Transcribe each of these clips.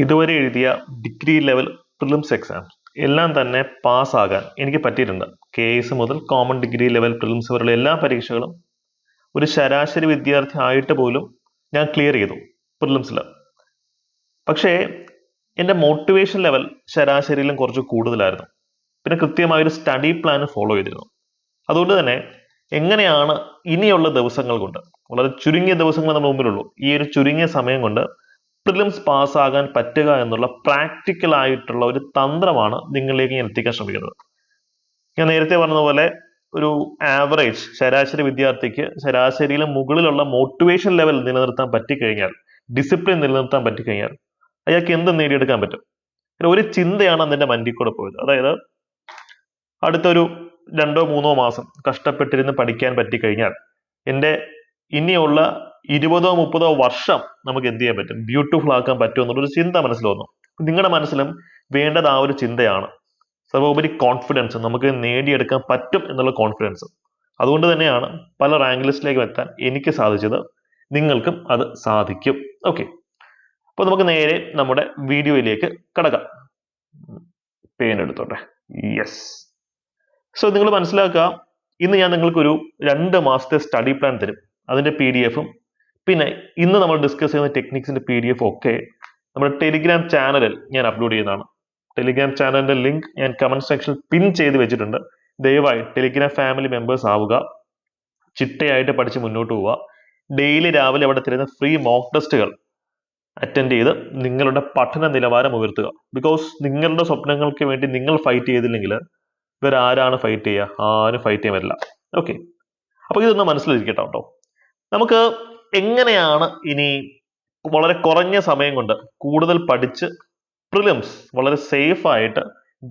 ഇതുവരെ എഴുതിയ degree level prelims exams എല്ലാം തന്നെ പാസ്സാകാൻ എനിക്ക് പറ്റിയിട്ടുണ്ട്. KS മുതൽ കോമൺ ഡിഗ്രി ലെവൽ പ്രിലിംസ് വരെയുള്ള എല്ലാ പരീക്ഷകളും ഒരു ശരാശരി വിദ്യാർത്ഥി ആയിട്ട് പോലും ഞാൻ ക്ലിയർ ചെയ്തു പ്രിലിംസിൽ. പക്ഷേ എൻ്റെ മോട്ടിവേഷൻ ലെവൽ ശരാശരിയിലും കുറച്ച് കൂടുതലായിരുന്നു. പിന്നെ കൃത്യമായൊരു സ്റ്റഡി പ്ലാൻ ഫോളോ ചെയ്തിരുന്നു. അതുകൊണ്ട് തന്നെ എങ്ങനെയാണ് ഇനിയുള്ള ദിവസങ്ങൾ കൊണ്ട്, വളരെ ചുരുങ്ങിയ ദിവസങ്ങൾ നമ്മുടെ മുമ്പിലുള്ളൂ, ഈ ഒരു ചുരുങ്ങിയ സമയം കൊണ്ട് പ്രിലിംസ് പാസ്സാകാൻ പറ്റുക എന്നുള്ള പ്രാക്ടിക്കൽ ആയിട്ടുള്ള ഒരു തന്ത്രമാണ് നിങ്ങളിലേക്ക് ഞാൻ എത്തിക്കാൻ ശ്രമിക്കുന്നത്. ഞാൻ നേരത്തെ പറഞ്ഞതുപോലെ ഒരു ആവറേജ് ശരാശരി വിദ്യാർത്ഥിക്ക് ശരാശരിയിലും മുകളിലുള്ള മോട്ടിവേഷൻ ലെവൽ നിലനിർത്താൻ പറ്റിക്കഴിഞ്ഞാൽ, ഡിസിപ്ലിൻ നിലനിർത്താൻ പറ്റിക്കഴിഞ്ഞാൽ അയാൾക്ക് എന്ത് നേടിയെടുക്കാൻ പറ്റും? ഒരു ചിന്തയാണ് അന്നെൻ്റെ മൻഡിൽ കൂടെ പോയത്. അതായത് അടുത്തൊരു 2-3 മാസം കഷ്ടപ്പെട്ടിരുന്ന് പഠിക്കാൻ പറ്റിക്കഴിഞ്ഞാൽ എൻ്റെ ഇനിയുള്ള 20-30 വർഷം നമുക്ക് എന്ത് ചെയ്യാൻ പറ്റും, ബ്യൂട്ടിഫുൾ ആക്കാൻ പറ്റും എന്നുള്ളൊരു ചിന്ത മനസ്സിൽ വന്നു. നിങ്ങളുടെ മനസ്സിലും വേണ്ടത് ആ ഒരു ചിന്തയാണ്. സർവോപരി കോൺഫിഡൻസ്, നമുക്ക് നേടിയെടുക്കാൻ പറ്റും എന്നുള്ള കോൺഫിഡൻസ്. അതുകൊണ്ട് തന്നെയാണ് പല റാങ്ക് ലിസ്റ്റിലേക്ക് എത്താൻ എനിക്ക് സാധിച്ചത്. നിങ്ങൾക്കും അത് സാധിക്കും. ഓക്കെ, അപ്പോൾ നമുക്ക് നേരെ നമ്മുടെ വീഡിയോയിലേക്ക് കടക്കാം. പെയിൻ എടുത്തോട്ടെ. യെസ്. സോ നിങ്ങൾ മനസ്സിലാക്കുക, ഇന്ന് ഞാൻ നിങ്ങൾക്കൊരു 2 മാസത്തെ സ്റ്റഡി പ്ലാൻ തരും. അതിന്റെ PDF-ഉം പിന്നെ ഇന്ന് നമ്മൾ ഡിസ്കസ് ചെയ്യുന്ന ടെക്നിക്സിന്റെ PDF ഒക്കെ നമ്മുടെ ടെലിഗ്രാം ചാനലിൽ ഞാൻ അപ്ലോഡ് ചെയ്യുന്നതാണ്. ടെലിഗ്രാം ചാനലിന്റെ ലിങ്ക് ഞാൻ കമന്റ് സെക്ഷനിൽ പിൻ ചെയ്ത് വെച്ചിട്ടുണ്ട്. ദയവായി ടെലിഗ്രാം ഫാമിലി മെമ്പേഴ്സ് ആവുക. ചിട്ടയായിട്ട് പഠിച്ച് മുന്നോട്ട് പോവുക. ഡെയിലി രാവിലെ അവിടെ തരുന്ന ഫ്രീ മോക്ക് ടെസ്റ്റുകൾ അറ്റൻഡ് ചെയ്ത് നിങ്ങളുടെ പഠന നിലവാരം ഉയർത്തുക. ബിക്കോസ് നിങ്ങളുടെ സ്വപ്നങ്ങൾക്ക് വേണ്ടി നിങ്ങൾ ഫൈറ്റ് ചെയ്തില്ലെങ്കിൽ വേറെ ആരാണ് ഫൈറ്റ് ചെയ്യുക? ആരും ഫൈറ്റ് ചെയ്യാൻ പറ്റില്ല. ഓക്കെ, അപ്പൊ ഇതൊന്ന് മനസ്സിലിരിക്കട്ടെ കേട്ടോ. നമുക്ക് എങ്ങനെയാണ് ഇനി വളരെ കുറഞ്ഞ സമയം കൊണ്ട് കൂടുതൽ പഠിച്ച് പ്രിലിംസ് വളരെ സേഫ് ആയിട്ട്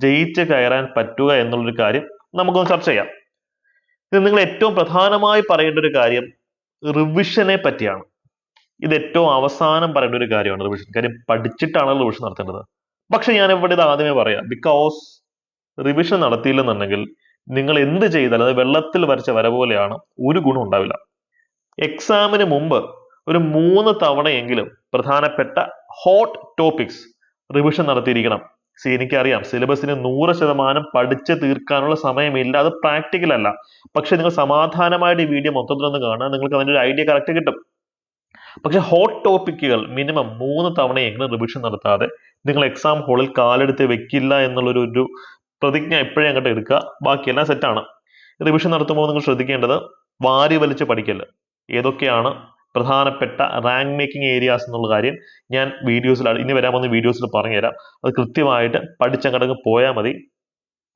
ജയിച്ച് കയറാൻ പറ്റുക എന്നുള്ളൊരു കാര്യം നമുക്കൊന്ന് ചർച്ച ചെയ്യാം. ഇത് നിങ്ങൾ ഏറ്റവും പ്രധാനമായി പറയേണ്ട ഒരു കാര്യം റിവിഷനെ പറ്റിയാണ്. ഇത് ഏറ്റവും അവസാനം പറയേണ്ട ഒരു കാര്യമാണ് റിവിഷൻ. കാര്യം പഠിച്ചിട്ടാണല്ലോ റിവിഷൻ നടത്തേണ്ടത്. പക്ഷെ ഞാൻ ഇവിടെ ഇത് ആദ്യമേ പറയാം. ബിക്കോസ് റിവിഷൻ നടത്തിയില്ലെന്നുണ്ടെങ്കിൽ നിങ്ങൾ എന്ത് ചെയ്താലും അത് വെള്ളത്തിൽ വരച്ച വര പോലെയാണ്, ഒരു ഗുണം ഉണ്ടാവില്ല. എക്സാമിന് മുമ്പ് ഒരു 3 തവണയെങ്കിലും പ്രധാനപ്പെട്ട ഹോട്ട് ടോപ്പിക്സ് റിവിഷൻ നടത്തിയിരിക്കണം. എനിക്കറിയാം സിലബസിന് 100% പഠിച്ച് തീർക്കാനുള്ള സമയമില്ല, അത് പ്രാക്ടിക്കൽ അല്ല. പക്ഷെ നിങ്ങൾ സമാധാനമായിട്ട് ഈ വീഡിയോ മൊത്തത്തിലൊന്ന് കാണുക, നിങ്ങൾക്ക് അതിൻ്റെ ഒരു ഐഡിയ കറക്റ്റ് കിട്ടും. പക്ഷെ ഹോട്ട് ടോപ്പിക്കുകൾ മിനിമം 3 തവണയെങ്കിലും റിവിഷൻ നടത്താതെ നിങ്ങൾ എക്സാം ഹാളിൽ കാലെടുത്ത് വെക്കില്ല എന്നുള്ളൊരു പ്രതിജ്ഞ എപ്പോഴും അങ്ങോട്ട് എടുക്കുക. ബാക്കിയെല്ലാം സെറ്റാണ്. റിവിഷൻ നടത്തുമ്പോൾ നിങ്ങൾ ശ്രദ്ധിക്കേണ്ടത് വാരി വലിച്ച് പഠിക്കല്. ഏതൊക്കെയാണ് പ്രധാനപ്പെട്ട റാങ്ക് മേക്കിംഗ് ഏരിയാസ് എന്നുള്ള കാര്യം ഞാൻ വീഡിയോസിൽ, ഇനി വരാൻ പോകുന്ന വീഡിയോസിൽ പറഞ്ഞുതരാം. അത് കൃത്യമായിട്ട് പഠിച്ചങ്ങടങ്ങ് പോയാൽ മതി.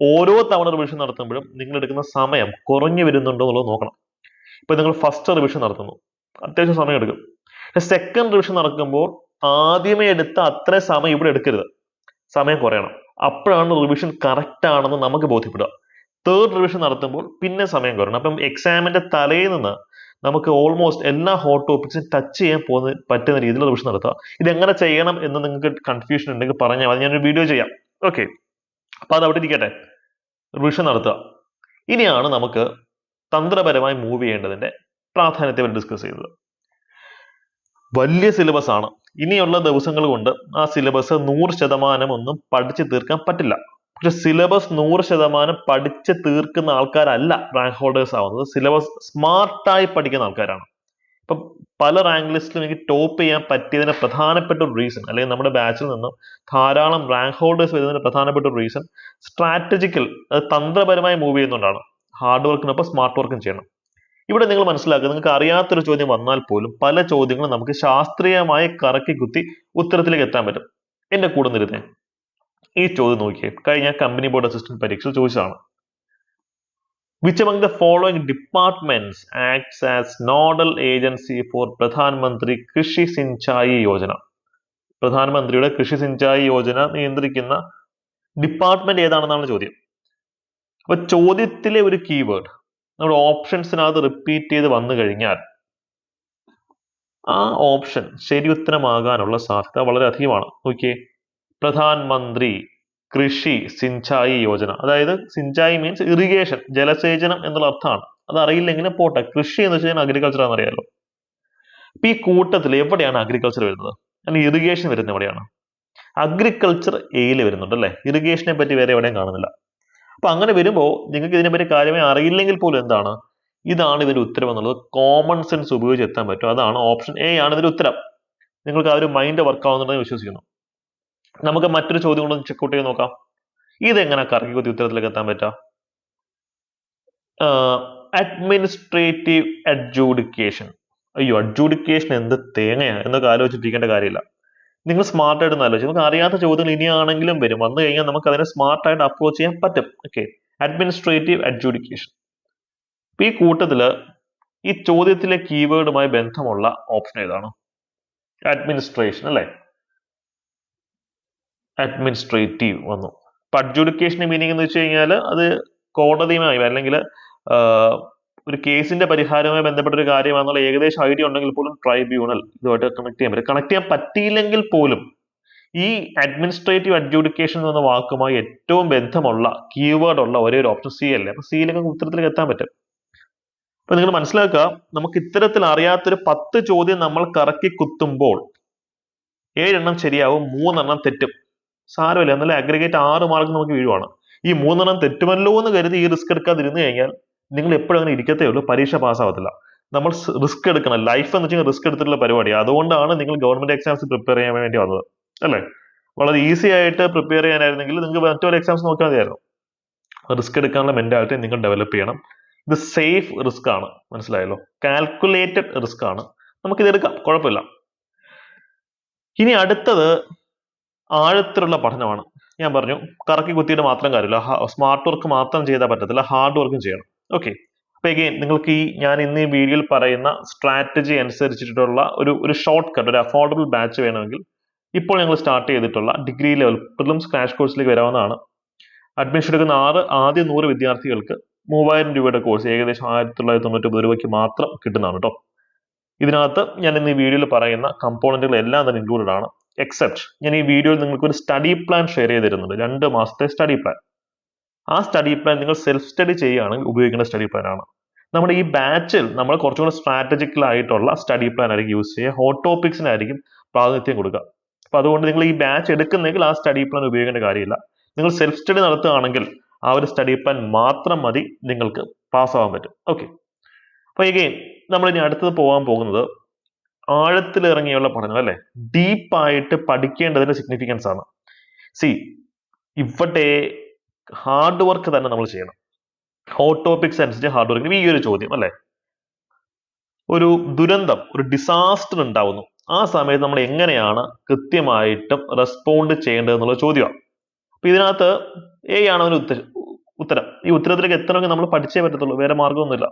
ഓരോ തവണ റിവിഷൻ നടത്തുമ്പോഴും നിങ്ങൾ എടുക്കുന്ന സമയം കുറഞ്ഞു വരുന്നുണ്ടോ എന്നുള്ളത് നോക്കണം. ഇപ്പൊ നിങ്ങൾ ഫസ്റ്റ് റിവിഷൻ നടത്തുന്നു, അത്യാവശ്യം സമയം എടുക്കും. സെക്കൻഡ് റിവിഷൻ നടക്കുമ്പോൾ ആദ്യമേ എടുത്ത അത്ര സമയം ഇവിടെ എടുക്കരുത്, സമയം കുറയണം. അപ്പോഴാണ് റിവിഷൻ കറക്റ്റ് ആണെന്ന് നമുക്ക് ബോധ്യപ്പെടുക. തേർഡ് റിവിഷൻ നടത്തുമ്പോൾ പിന്നെ സമയം കുറയണം. അപ്പം എക്സാമിന്റെ തലയിൽ നിന്ന് നമുക്ക് ഓൾമോസ്റ്റ് എല്ലാ ഹോട്ട് ടോപ്പിക്സും ടച്ച് ചെയ്യാൻ പറ്റുന്ന രീതിയിൽ റിവിഷൻ നടത്തുക. ഇതെങ്ങനെ ചെയ്യണം എന്ന് നിങ്ങൾക്ക് കൺഫ്യൂഷൻ ഉണ്ടെങ്കിൽ പറഞ്ഞാൽ മതി, ഞാനൊരു വീഡിയോ ചെയ്യാം. ഓക്കെ, അപ്പൊ അത് അവിടെ ഇരിക്കട്ടെ. റിവിഷൻ നടത്തുക. ഇനിയാണ് നമുക്ക് തന്ത്രപരമായി മൂവ് ചെയ്യേണ്ടതിന്റെ പ്രാധാന്യത്തെ ഡിസ്കസ് ചെയ്തത്. വലിയ സിലബസ് ആണ്. ഇനിയുള്ള ദിവസങ്ങൾ കൊണ്ട് ആ സിലബസ് 100% ഒന്നും പഠിച്ചു തീർക്കാൻ പറ്റില്ല. പക്ഷെ സിലബസ് 100% പഠിച്ചു തീർക്കുന്ന ആൾക്കാരല്ല റാങ്ക് ഹോൾഡേഴ്സ് ആവുന്നത്. സിലബസ് സ്മാർട്ടായി പഠിക്കുന്ന ആൾക്കാരാണ്. ഇപ്പം പല റാങ്ക് ലിസ്റ്റിലും എനിക്ക് ടോപ്പ് ചെയ്യാൻ പറ്റിയതിന് പ്രധാനപ്പെട്ട ഒരു റീസൺ, അല്ലെങ്കിൽ നമ്മുടെ ബാച്ചിൽ നിന്നും ധാരാളം റാങ്ക് ഹോൾഡേഴ്സ് വരുന്നതിന് പ്രധാനപ്പെട്ട ഒരു റീസൺ സ്ട്രാറ്റജിക്കൽ, അത് തന്ത്രപരമായി മൂവ് ചെയ്യുന്നതുകൊണ്ടാണ്. ഹാർഡ് വർക്കിനൊപ്പം സ്മാർട്ട് വർക്കും ചെയ്യണം. ഇവിടെ നിങ്ങൾ മനസ്സിലാക്കുക, നിങ്ങൾക്ക് അറിയാത്തൊരു ചോദ്യം വന്നാൽ പോലും പല ചോദ്യങ്ങളും നമുക്ക് ശാസ്ത്രീയമായി കറക്കി കുത്തി ഉത്തരത്തിലേക്ക് എത്താൻ പറ്റും. എന്റെ കൂടെ നിരുന്നേ, ഈ ചോദ്യം നോക്കിയേ. കഴിഞ്ഞ കമ്പനി ബോർഡ് അസിസ്റ്റന്റ് പരീക്ഷയിൽ ചോദിച്ചതാണ്. Which among the following departments acts as nodal agency for Pradhan Mantri Krishi Sinchai Yojana? പ്രധാനമന്ത്രിയുടെ കൃഷി സിഞ്ചായി യോജന നിയന്ത്രിക്കുന്ന ഡിപ്പാർട്ട്മെന്റ് ഏതാണെന്നാണ് ചോദ്യം. അപ്പൊ ചോദ്യത്തിലെ ഒരു കീവേഡ് നമ്മുടെ ഓപ്ഷൻസിനകത്ത് റിപ്പീറ്റ് ചെയ്ത് വന്നു കഴിഞ്ഞാൽ ആ ഓപ്ഷൻ ശരി ഉത്തരമാകാനുള്ള സാധ്യത വളരെ അധികമാണ്. നോക്കിയേ, പ്രധാൻ മന്ത്രി കൃഷി സിഞ്ചായി യോജന, അതായത് സിഞ്ചായി മീൻസ് ഇറിഗേഷൻ, ജലസേചനം എന്നുള്ള അർത്ഥമാണ്. അത് അറിയില്ലെങ്കിൽ പോട്ടെ, കൃഷി എന്ന് വെച്ചാൽ അഗ്രികൾച്ചർ ആണെന്ന് അറിയാലോ. അപ്പൊ ഈ കൂട്ടത്തിൽ എവിടെയാണ് അഗ്രികൾച്ചർ വരുന്നത്, അല്ലെങ്കിൽ ഇറിഗേഷൻ വരുന്നത് എവിടെയാണ്? അഗ്രികൾച്ചർ എയിൽ വരുന്നുണ്ട് അല്ലേ, ഇറിഗേഷനെ പറ്റി വേറെ എവിടെയും കാണുന്നില്ല. അപ്പൊ അങ്ങനെ വരുമ്പോൾ നിങ്ങൾക്ക് ഇതിനെപ്പറ്റി കാര്യമായി അറിയില്ലെങ്കിൽ പോലും എന്താണ് ഇതാണ് ഇതിന്റെ ഉത്തരം എന്നുള്ളത് കോമൺ സെൻസ് ഉപയോഗിച്ച് എത്താൻ പറ്റും. അതാണ് ഓപ്ഷൻ എ ആണ് ഇതിന്റെ ഉത്തരം. നിങ്ങൾക്ക് ആ ഒരു മൈൻഡ് വർക്ക് ആവുന്നുണ്ടെന്ന് വിശ്വസിക്കുന്നു. നമുക്ക് മറ്റൊരു ചോദ്യം കൊണ്ട് ചെക്കൗട്ട് ചെയ്ത് നോക്കാം. ഇതെങ്ങനെ കറക്കി കുത്തി ഉത്തരത്തിലേക്ക് എത്താൻ പറ്റാ? അഡ്മിനിസ്ട്രേറ്റീവ് അഡ്ജൂഡിക്കേഷൻ. അയ്യോ, അഡ്ജൂഡിക്കേഷൻ എന്ത് തേങ്ങയാണ് എന്നൊക്കെ ആലോചിച്ചിരിക്കേണ്ട കാര്യമില്ല. നിങ്ങൾ സ്മാർട്ടായിട്ട് ആലോചിച്ച് നമുക്ക് അറിയാത്ത ചോദ്യങ്ങൾ ഇനിയാണെങ്കിലും വരും, വന്നു കഴിഞ്ഞാൽ നമുക്ക് അതിനെ സ്മാർട്ടായിട്ട് അപ്രോച്ച് ചെയ്യാൻ പറ്റും. Okay, administrative adjudication. ഈ കൂട്ടത്തില് ഈ ചോദ്യത്തിലെ കീവേഡുമായി ബന്ധമുള്ള ഓപ്ഷൻ ഏതാണ്? അഡ്മിനിസ്ട്രേഷൻ അല്ലേ, അഡ്മിനിസ്ട്രേറ്റീവ് വന്നു. അപ്പൊ അഡ്ജൂഡിക്കേഷന്റെ മീനിങ് എന്ന് വെച്ച് കഴിഞ്ഞാൽ അത് കോടതിയുമായി അല്ലെങ്കിൽ ഒരു കേസിന്റെ പരിഹാരവുമായി ബന്ധപ്പെട്ട ഒരു കാര്യമാണെന്നുള്ള ഏകദേശം ഐഡിയ ഉണ്ടെങ്കിൽ പോലും ട്രൈബ്യൂണൽ ഇതുമായിട്ട് കണക്ട് ചെയ്യാൻ പറ്റും. കണക്ട് ചെയ്യാൻ പറ്റിയില്ലെങ്കിൽ പോലും ഈ അഡ്മിനിസ്ട്രേറ്റീവ് അഡ്ജൂഡിക്കേഷൻ എന്ന വാക്കുമായി ഏറ്റവും ബന്ധമുള്ള കീവേഡ് ഉള്ള ഒരേ ഒരു ഓപ്ഷൻ സി അല്ലേ. അപ്പൊ സിയിലേക്ക് ഉത്തരത്തിലേക്ക് എത്താൻ പറ്റും. അപ്പൊ നിങ്ങൾ മനസ്സിലാക്കുക, നമുക്ക് ഇത്തരത്തിൽ അറിയാത്തൊരു 10 ചോദ്യം നമ്മൾ കറക്കി കുത്തുമ്പോൾ 7 എണ്ണം ശരിയാവും, 3 എണ്ണം തെറ്റും. സാരമില്ല, എന്നാലും അഗ്രിഗേറ്റ് 6 മാർക്ക് നമുക്ക് വീഴുവാണ്. ഈ 3 എണ്ണം തെറ്റുമല്ലോ എന്ന് കരുതി ഈ റിസ്ക് എടുക്കാതിരുന്നു കഴിഞ്ഞാൽ നിങ്ങൾ എപ്പോഴും അങ്ങനെ ഇരിക്കത്തേ ഉള്ളൂ, പരീക്ഷ പാസ്സാവത്തില്ല. നമ്മൾ റിസ്ക് എടുക്കണം. ലൈഫ് എന്ന് വെച്ചാൽ റിസ്ക് എടുത്തിട്ടുള്ള പരിപാടിയാണ്. അതുകൊണ്ടാണ് നിങ്ങൾ ഗവൺമെന്റ് എക്സാംസ് പ്രിപ്പയർ ചെയ്യാൻ വേണ്ടി വന്നത് അല്ലേ. വളരെ ഈസി ആയിട്ട് പ്രിപ്പയർ ചെയ്യാനായിരുന്നെങ്കിൽ നിങ്ങൾക്ക് മറ്റൊരു എക്സാംസ് നോക്കാൻ മതിയായിരുന്നു. റിസ്ക് എടുക്കാനുള്ള മെന്റാലിറ്റി നിങ്ങൾ ഡെവലപ്പ് ചെയ്യണം. ഇത് സേഫ് റിസ്ക് ആണ്, മനസ്സിലായല്ലോ. കാൽക്കുലേറ്റഡ് റിസ്ക് ആണ്, നമുക്കിത് എടുക്കാം, കുഴപ്പമില്ല. ഇനി അടുത്തത് ആഴത്തിലുള്ള പഠനമാണ്. ഞാൻ പറഞ്ഞു കറക്കി കുത്തിയിട്ട് മാത്രം കാര്യമില്ല, സ്മാർട്ട് വർക്ക് മാത്രം ചെയ്താൽ പറ്റത്തില്ല, ഹാർഡ് വർക്കും ചെയ്യണം. ഓക്കെ, അപ്പൊ എഗെയിൻ നിങ്ങൾക്ക് ഞാൻ ഇന്ന് ഈ വീഡിയോയിൽ പറയുന്ന സ്ട്രാറ്റജി അനുസരിച്ചിട്ടുള്ള ഒരു ഷോർട്ട് കട്ട്, ഒരു അഫോർഡബിൾ ബാച്ച് വേണമെങ്കിൽ ഇപ്പോൾ ഞങ്ങൾ സ്റ്റാർട്ട് ചെയ്തിട്ടുള്ള ഡിഗ്രി ലെവൽ പ്രിലിംസ് ക്രാഷ് കോഴ്സിലേക്ക് വരാവുന്നതാണ്. അഡ്മിഷൻ എടുക്കുന്ന ആദ്യ 100 വിദ്യാർത്ഥികൾക്ക് 3000 രൂപയുടെ കോഴ്സ് ഏകദേശം 1999 രൂപയ്ക്ക് മാത്രം കിട്ടുന്നതാണ് കേട്ടോ. ഇതിനകത്ത് ഞാൻ ഇന്ന് ഈ വീഡിയോയിൽ പറയുന്ന കമ്പോണന്റുകൾ എല്ലാം തന്നെ ഇൻക്ലൂഡഡ് ആണ്. എക്സെപ്റ്റ് ഞാൻ ഈ വീഡിയോയിൽ നിങ്ങൾക്ക് ഒരു സ്റ്റഡി പ്ലാൻ ഷെയർ ചെയ്ത് തരുന്നുണ്ട്, 2 മാസത്തെ സ്റ്റഡി പ്ലാൻ. ആ സ്റ്റഡി പ്ലാൻ നിങ്ങൾ സെൽഫ് സ്റ്റഡി ചെയ്യുകയാണെങ്കിൽ ഉപയോഗിക്കേണ്ട സ്റ്റഡി പ്ലാൻ ആണ്. നമ്മുടെ ഈ ബാച്ചിൽ നമ്മൾ കുറച്ചുകൂടെ സ്ട്രാറ്റജിക്കൽ ആയിട്ടുള്ള സ്റ്റഡി പ്ലാൻ ആയിരിക്കും യൂസ് ചെയ്യുക, ഹോട്ട് ടോപ്പിക്സിനായിരിക്കും പ്രാതിനിധ്യം കൊടുക്കുക. അപ്പൊ അതുകൊണ്ട് നിങ്ങൾ ഈ ബാച്ച് എടുക്കുന്നെങ്കിൽ ആ സ്റ്റഡി പ്ലാൻ ഉപയോഗിക്കേണ്ട കാര്യമില്ല. നിങ്ങൾ സെൽഫ് സ്റ്റഡി നടത്തുകയാണെങ്കിൽ ആ ഒരു സ്റ്റഡി പ്ലാൻ മാത്രം മതി, നിങ്ങൾക്ക് പാസ്സാവാൻ പറ്റും. ഓക്കെ, അപ്പൊ എഗെയിൻ നമ്മൾ ഇനി അടുത്തത് പോകാൻ പോകുന്നത് ആഴത്തിൽ ഇറങ്ങിയുള്ള പഠനം അല്ലെ, ഡീപ്പായിട്ട് പഠിക്കേണ്ടതിന്റെ സിഗ്നിഫിക്കൻസ് ആണ്. സി, ഇവിടെ ഹാർഡ് വർക്ക് തന്നെ നമ്മൾ ചെയ്യണം. ഹോട്ട് ടോപ്പിക്സ് അനുസരിച്ച് ഹാർഡ് വർക്ക്. ഈ ഒരു ചോദ്യം അല്ലെ, ഒരു ദുരന്തം, ഒരു ഡിസാസ്റ്റർ ഉണ്ടാവുന്നു, ആ സമയത്ത് നമ്മൾ എങ്ങനെയാണ് കൃത്യമായിട്ടും റെസ്പോണ്ട് ചെയ്യേണ്ടത് എന്നുള്ള ചോദ്യമാണ്. അപ്പൊ ഇതിനകത്ത് എ ആണ് ഒരു ഉത്തരം. ഈ ഉത്തരത്തിലേക്ക് എത്തണമെങ്കിൽ നമ്മൾ പഠിച്ചേ പറ്റത്തുള്ളൂ, വേറെ മാർഗമൊന്നുമില്ല.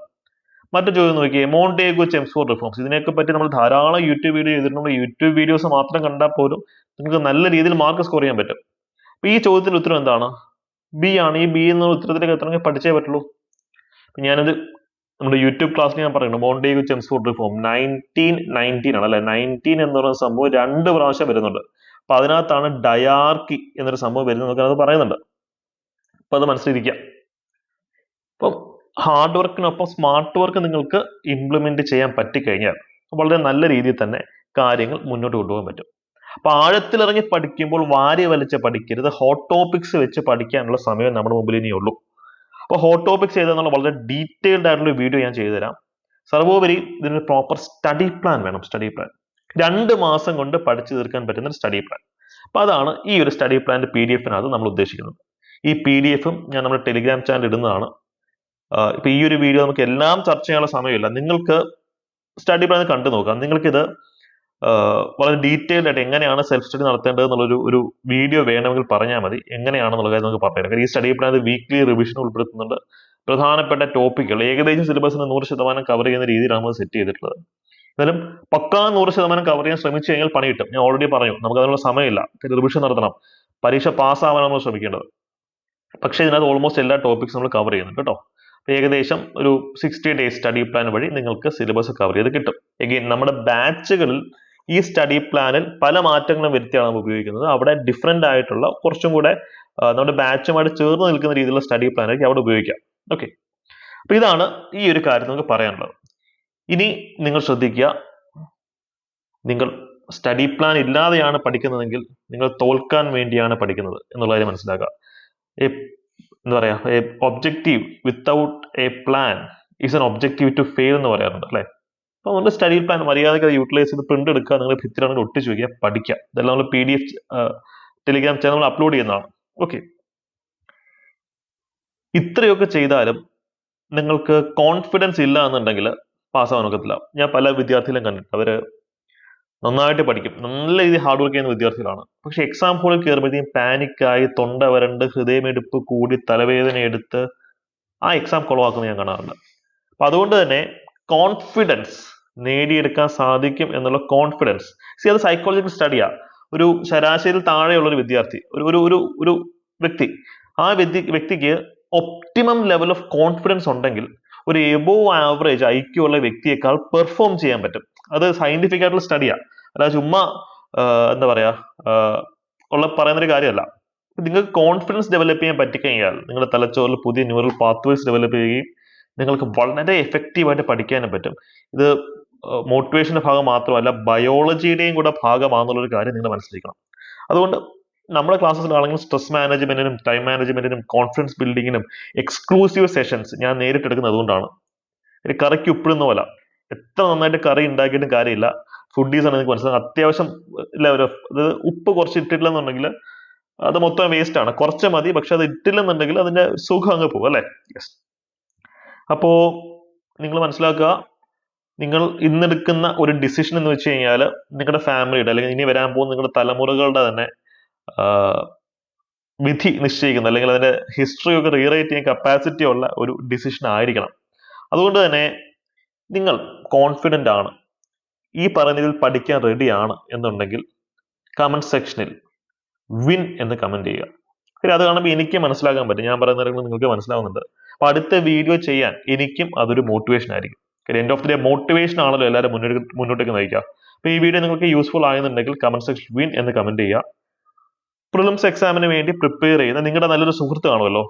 മറ്റൊരു ചോദ്യം നോക്കിയേ, മോണ്ടേഗോ ചെംസ്ഫോർഡ് റിഫോംസ്. ഇതിനെയൊക്കെ പറ്റി നമ്മൾ ധാരാളം യൂട്യൂബ് വീഡിയോ ചെയ്തിട്ടുണ്ട്. യൂട്യൂബ് വീഡിയോസ് മാത്രം കണ്ടാൽ പോലും നിങ്ങൾക്ക് നല്ല രീതിയിൽ മാർക്ക് സ്കോർ ചെയ്യാൻ പറ്റും. അപ്പൊ ഈ ചോദ്യത്തിന്റെ ഉത്തരം എന്താണ്? ബി ആണ്. ഈ ബി എന്ന ഉത്തരത്തിലേക്ക് എത്തണമെങ്കിൽ പഠിച്ചേ പറ്റുള്ളൂ. ഞാനത് നമ്മുടെ യൂട്യൂബ് ക്ലാസ്സിൽ ഞാൻ പറയുന്നത് മോണ്ടേഗോ ചെംസ്ഫോർഡ് റിഫോം 1919 ആണ് അല്ലെ. 19 എന്ന് പറയുന്ന സംഭവം 2 പ്രാവശ്യം വരുന്നുണ്ട്. അപ്പൊ അതിനകത്താണ് ഡയാർക്കി എന്നൊരു സംഭവം വരുന്നത്, അത് പറയുന്നുണ്ട്. അപ്പൊ അത് മനസ്സിലിരിക്കുക. അപ്പം ഹാർഡ് വർക്കിനൊപ്പം സ്മാർട്ട് വർക്ക് നിങ്ങൾക്ക് ഇംപ്ലിമെന്റ് ചെയ്യാൻ പറ്റിക്കഴിഞ്ഞാൽ വളരെ നല്ല രീതിയിൽ തന്നെ കാര്യങ്ങൾ മുന്നോട്ട് കൊണ്ടുപോകാൻ പറ്റും. അപ്പൊ ആഴത്തിലിറങ്ങി പഠിക്കുമ്പോൾ വാരി വലിച്ച് പഠിക്കരുത്, ഹോട്ട് ടോപ്പിക്സ് വെച്ച് പഠിക്കാനുള്ള സമയം നമ്മുടെ മുമ്പിൽ ഇനിയുള്ളൂ. അപ്പൊ ഹോട്ട് ടോപ്പിക്സ് ചെയ്തെന്നുള്ള വളരെ ഡീറ്റെയിൽഡ് ആയിട്ടുള്ള വീഡിയോ ഞാൻ ചെയ്തു തരാം. സർവോപരി ഇതിനൊരു പ്രോപ്പർ സ്റ്റഡി പ്ലാൻ വേണം. സ്റ്റഡി പ്ലാൻ 2 മാസം കൊണ്ട് പഠിച്ചു തീർക്കാൻ പറ്റുന്ന ഒരു സ്റ്റഡി പ്ലാൻ. അപ്പൊ അതാണ് ഈ ഒരു സ്റ്റഡി പ്ലാന്റെ PDF-നകത്ത് നമ്മൾ ഉദ്ദേശിക്കുന്നത്. ഈ PDF-ഉം ഞാൻ നമ്മുടെ ടെലിഗ്രാം ചാനൽ ഇടുന്നതാണ്. ഇപ്പൊ ഈ ഒരു വീഡിയോ നമുക്ക് എല്ലാം ചർച്ച ചെയ്യാനുള്ള സമയമില്ല. നിങ്ങൾക്ക് സ്റ്റഡി പ്ലാൻ കണ്ടു നോക്കാം. നിങ്ങൾക്കിത് വളരെ ഡീറ്റെയിൽഡ് ആയിട്ട് എങ്ങനെയാണ് സെൽഫ് സ്റ്റഡി നടത്തേണ്ടത് എന്നുള്ളൊരു ഒരു വീഡിയോ വേണമെങ്കിൽ പറഞ്ഞാൽ മതി. എങ്ങനെയാണെന്നുള്ള കാര്യം നമുക്ക് പറഞ്ഞുതരാം. കാരണം ഈ സ്റ്റഡി പ്ലാൻ വീക്ക്ലി റിവിഷൻ ഉൾപ്പെടുത്തുന്നുണ്ട്. പ്രധാനപ്പെട്ട ടോപ്പിക്കുകൾ ഏകദേശം സിലബസിന് 100% കവർ ചെയ്യുന്ന രീതിയിലാണ് നമ്മൾ സെറ്റ് ചെയ്തിട്ടുള്ളത്. എന്നാലും പക്കാ 100% കവർ ചെയ്യാൻ ശ്രമിച്ചു കഴിഞ്ഞാൽ പണി കിട്ടും. ഞാൻ ഓൾറെഡി പറഞ്ഞു, നമുക്ക് അതിനുള്ള സമയമില്ല, റിവിഷൻ നടത്തണം, പരീക്ഷ പാസ്സാവാൻ നമ്മൾ ശ്രമിക്കേണ്ടത്. പക്ഷേ ഇതിനകത്ത് ഓൾമോസ്റ്റ് എല്ലാ ടോപ്പിക്സും നമ്മൾ കവർ ചെയ്യുന്നുണ്ട് കേട്ടോ. ഏകദേശം ഒരു 60 days സ്റ്റഡി പ്ലാൻ വഴി നിങ്ങൾക്ക് സിലബസ് കവർ ചെയ്ത് കിട്ടും. എഗെയിൻ നമ്മുടെ ബാച്ചുകളിൽ ഈ സ്റ്റഡി പ്ലാനിൽ പല മാറ്റങ്ങളും വരുത്തിയാണ് നമ്മൾ ഉപയോഗിക്കുന്നത്. അവിടെ ഡിഫറെന്റ് ആയിട്ടുള്ള കുറച്ചും കൂടെ നമ്മുടെ ബാച്ചുമായിട്ട് ചേർന്ന് നിൽക്കുന്ന രീതിയിലുള്ള സ്റ്റഡി പ്ലാൻ ആയിരിക്കും അവിടെ ഉപയോഗിക്കാം. ഓക്കെ, അപ്പൊ ഇതാണ് ഈ ഒരു കാര്യം നമുക്ക് പറയാനുള്ളത്. ഇനി നിങ്ങൾ ശ്രദ്ധിക്കുക, നിങ്ങൾ സ്റ്റഡി പ്ലാൻ ഇല്ലാതെയാണ് പഠിക്കുന്നതെങ്കിൽ നിങ്ങൾ തോൽക്കാൻ വേണ്ടിയാണ് പഠിക്കുന്നത് എന്നുള്ള കാര്യം മനസ്സിലാക്കുക. എന്താ പറയാ, objective without a plan is an objective to fail എന്ന് പറയാറുണ്ട് അല്ലെ. അപ്പൊ നമ്മൾ സ്റ്റഡി പ്ലാൻ മര്യാദയ്ക്ക് യൂട്ടിലൈസ് ചെയ്ത് പ്രിന്റ് എടുക്കുക, നിങ്ങൾ ഭിത്തിയിലാണെങ്കിൽ ഒട്ടിച്ചു വയ്ക്കുക, പഠിക്കുക. ഇതെല്ലാം നമ്മൾ PDF ടെലിഗ്രാം ചാനൽ നമ്മൾ അപ്ലോഡ് ചെയ്യുന്നതാണ്. ഓക്കെ, ഇത്രയൊക്കെ ചെയ്താലും നിങ്ങൾക്ക് കോൺഫിഡൻസ് ഇല്ല എന്നുണ്ടെങ്കിൽ പാസ്സാവാൻ ഒക്കത്തില്ല. ഞാൻ പല വിദ്യാർത്ഥികളും കണ്ടിട്ട് അവര് നന്നായിട്ട് പഠിക്കും, നല്ല രീതിയിൽ ഹാർഡ് വർക്ക് ചെയ്യുന്ന വിദ്യാർത്ഥികളാണ്. പക്ഷെ എക്സാം ഹോളിൽ കയറുമ്പോഴത്തേക്കും പാനിക്കായി, തൊണ്ട വരണ്ട്, ഹൃദയമെടുപ്പ് കൂടി, തലവേദന എടുത്ത് ആ എക്സാം കൊളവാക്കുന്നത് ഞാൻ കാണാറുണ്ട്. അപ്പൊ അതുകൊണ്ട് തന്നെ കോൺഫിഡൻസ് നേടിയെടുക്കാൻ സാധിക്കും എന്നുള്ള കോൺഫിഡൻസ്, അത് സൈക്കോളജിക്കൽ സ്റ്റഡിയാ. ഒരു ശരാശരിയിൽ താഴെയുള്ള ഒരു വിദ്യാർത്ഥി, ഒരു ഒരു ഒരു ഒരു വ്യക്തി, ആ വ്യക്തിക്ക് ഒപ്റ്റിമം ലെവൽ ഓഫ് കോൺഫിഡൻസ് ഉണ്ടെങ്കിൽ ഒരു എബോവ് ആവറേജ് IQ ഉള്ള വ്യക്തിയേക്കാൾ പെർഫോം ചെയ്യാൻ പറ്റും. അത് സയന്റിഫിക് ആയിട്ടുള്ള സ്റ്റഡിയാ, അല്ലാതെ ചുമ്മാ എന്താ പറയാ പറയുന്നൊരു കാര്യമല്ല. നിങ്ങൾക്ക് കോൺഫിഡൻസ് ഡെവലപ്പ് ചെയ്യാൻ പറ്റിക്കഴിഞ്ഞാൽ നിങ്ങളുടെ തലച്ചോറിൽ പുതിയ ന്യൂറൽ പാത്വേസ് ഡെവലപ്പ് ചെയ്യുകയും നിങ്ങൾക്ക് വളരെ എഫക്റ്റീവായിട്ട് പഠിക്കാനും പറ്റും. ഇത് മോട്ടിവേഷന്റെ ഭാഗം മാത്രമല്ല, ബയോളജിയുടെയും കൂടെ ഭാഗമാണെന്നുള്ളൊരു കാര്യം നിങ്ങൾ മനസ്സിലാക്കണം. അതുകൊണ്ട് നമ്മുടെ ക്ലാസ്സിലാണെങ്കിൽ സ്ട്രെസ് മാനേജ്മെന്റിനും ടൈം മാനേജ്മെന്റിനും കോൺഫിഡൻസ് ബിൽഡിങ്ങിനും എക്സ്ക്ലൂസീവ് സെഷൻസ് ഞാൻ നേരിട്ട് എടുക്കുന്നത് അതുകൊണ്ടാണ്. ഒരു കറിക്ക് ഉപ്പിടുന്ന പോലെ, എത്ര നന്നായിട്ട് കറി ഉണ്ടാക്കിയിട്ടും കാര്യമില്ല. ഫുഡീസ് ആണ് നിങ്ങൾക്ക് മനസ്സിലാകും, അത്യാവശ്യം ലെവൽ ഓഫ്, അത് ഉപ്പ് കുറച്ച് ഇട്ടിട്ടില്ലെന്നുണ്ടെങ്കിൽ അത് മൊത്തം വേസ്റ്റ് ആണ്. കുറച്ച് മതി, പക്ഷെ അത് ഇട്ടില്ലെന്നുണ്ടെങ്കിൽ അതിന്റെ സുഖം അങ്ങ് പോകും അല്ലെ. യെസ്. അപ്പോ നിങ്ങൾ മനസ്സിലാക്കുക, നിങ്ങൾ ഇന്നെടുക്കുന്ന ഒരു ഡിസിഷൻ എന്ന് വെച്ച് കഴിഞ്ഞാൽ നിങ്ങളുടെ ഫാമിലിയുടെ അല്ലെങ്കിൽ ഇനി വരാൻ പോകുന്ന നിങ്ങളുടെ തലമുറകളുടെ തന്നെ വിധി നിശ്ചയിക്കുന്ന, അല്ലെങ്കിൽ അതിന്റെ ഹിസ്റ്ററി ഒക്കെ റീറൈറ്റ് ചെയ്യാൻ കപ്പാസിറ്റി ഉള്ള ഒരു ഡിസിഷൻ ആയിരിക്കണം. അതുകൊണ്ട് തന്നെ നിങ്ങൾ കോൺഫിഡന്റ് ആണ്, ഈ പറയുന്നതിൽ പഠിക്കാൻ റെഡിയാണ് എന്നുണ്ടെങ്കിൽ കമന്റ് സെക്ഷനിൽ വിൻ എന്ന് കമന്റ് ചെയ്യുക. അത് കാണുമ്പോൾ എനിക്ക് മനസ്സിലാക്കാൻ പറ്റും, ഞാൻ പറയുന്ന കാര്യങ്ങൾ നിങ്ങൾക്ക് മനസ്സിലാവുന്നുണ്ട്. അപ്പൊ അടുത്ത വീഡിയോ ചെയ്യാൻ എനിക്കും അതൊരു മോട്ടിവേഷൻ ആയിരിക്കും. End of the day motivation ആണല്ലോ എല്ലാവരും മുന്നോട്ടേക്ക് നയിക്കുക. അപ്പൊ ഈ വീഡിയോ നിങ്ങൾക്ക് യൂസ്ഫുൾ ആയെന്നുണ്ടെങ്കിൽ കമന്റ് സെക്ഷൻ വിൻ എന്ന് കമന്റ് ചെയ്യുക. പ്രിലിംസ് എക്സാമിന് വേണ്ടി പ്രിപ്പയർ ചെയ്യുന്ന നിങ്ങളുടെ നല്ലൊരു സുഹൃത്ത് കാണുമല്ലോ,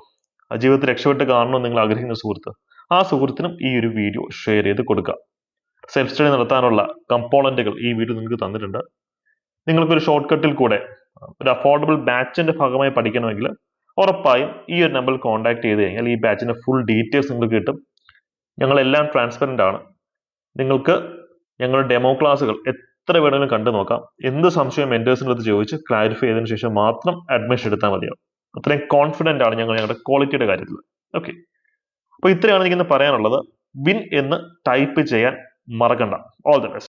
ജീവിതത്തിൽ രക്ഷപ്പെട്ട് കാണണമെന്ന് നിങ്ങൾ ആഗ്രഹിക്കുന്ന സുഹൃത്ത്, ആ സുഹൃത്തിനും ഈ ഒരു വീഡിയോ ഷെയർ ചെയ്ത് കൊടുക്കുക. സെൽഫ് സ്റ്റഡി നടത്താനുള്ള കമ്പോണന്റുകൾ ഈ വീഡിയോ നിങ്ങൾക്ക് തന്നിട്ടുണ്ട്. നിങ്ങൾക്കൊരു ഷോർട്ട് കട്ടിൽ കൂടെ ഒരു അഫോർഡബിൾ ബാച്ചിന്റെ ഭാഗമായി പഠിക്കണമെങ്കിൽ ഉറപ്പായും ഈ ഒരു നമ്പറിൽ കോൺടാക്ട് ചെയ്ത് കഴിഞ്ഞാൽ ഈ ബാച്ചിന്റെ ഫുൾ ഡീറ്റെയിൽസ് നിങ്ങൾക്ക് കിട്ടും. ഞങ്ങളെല്ലാം ട്രാൻസ്പെറന്റ് ആണ്. നിങ്ങൾക്ക് ഞങ്ങളുടെ ഡെമോ ക്ലാസ്സുകൾ എത്ര വേണമെങ്കിലും കണ്ടു നോക്കാം. എന്ത് സംശയം മെന്റേഴ്സിൻ്റെ അടുത്ത് ചോദിച്ച് ക്ലാരിഫൈ ചെയ്തതിനു ശേഷം മാത്രം അഡ്മിഷൻ എടുത്താൽ മതിയാവും. അത്രയും കോൺഫിഡന്റ് ആണ് ഞങ്ങൾ ഞങ്ങളുടെ ക്വാളിറ്റിയുടെ കാര്യത്തിൽ. ഓക്കെ, അപ്പൊ ഇത്രയാണ് എനിക്കിന്ന് പറയാനുള്ളത്. വിൻ എന്ന് ടൈപ്പ് ചെയ്യാൻ മറക്കണ്ട. All the best.